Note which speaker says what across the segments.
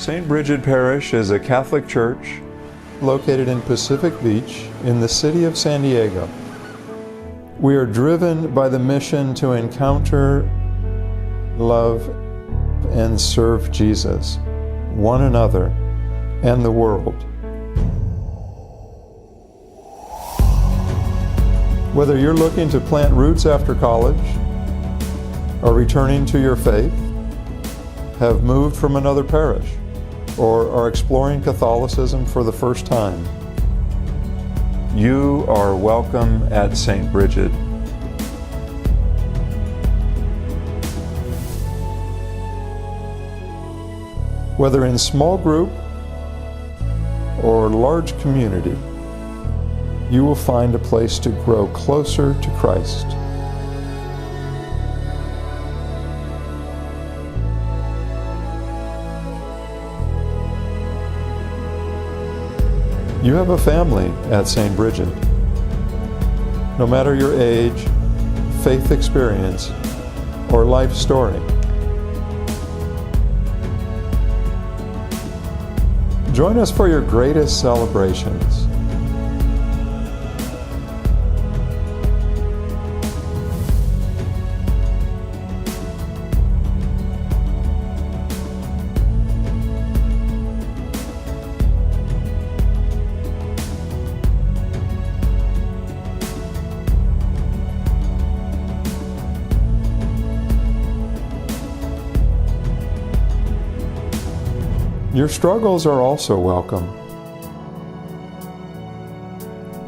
Speaker 1: St. Brigid Parish is a Catholic church located in Pacific Beach in the city of San Diego. We are driven by the mission to encounter, love, and serve Jesus, one another, and the world. Whether you're looking to plant roots after college, or returning to your faith, have moved from another parish, or are exploring Catholicism for the first time, you are welcome at St. Brigid. Whether in small group or large community, you will find a place to grow closer to Christ. You have a family at St. Brigid. No matter your age, faith experience, or life story. Join us for your greatest celebrations. Your struggles are also welcome.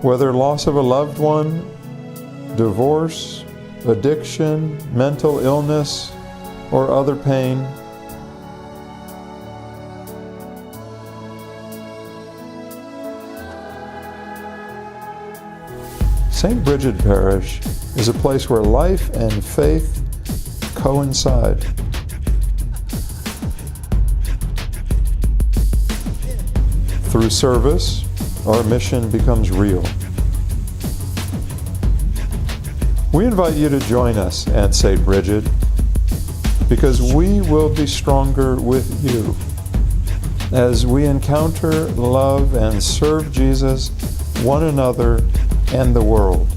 Speaker 1: Whether loss of a loved one, divorce, addiction, mental illness, or other pain, St. Brigid Parish is a place where life and faith coincide. Through service, our mission becomes real. We invite you to join us at St. Brigid because we will be stronger with you as we encounter, love, and serve Jesus, one another, and the world.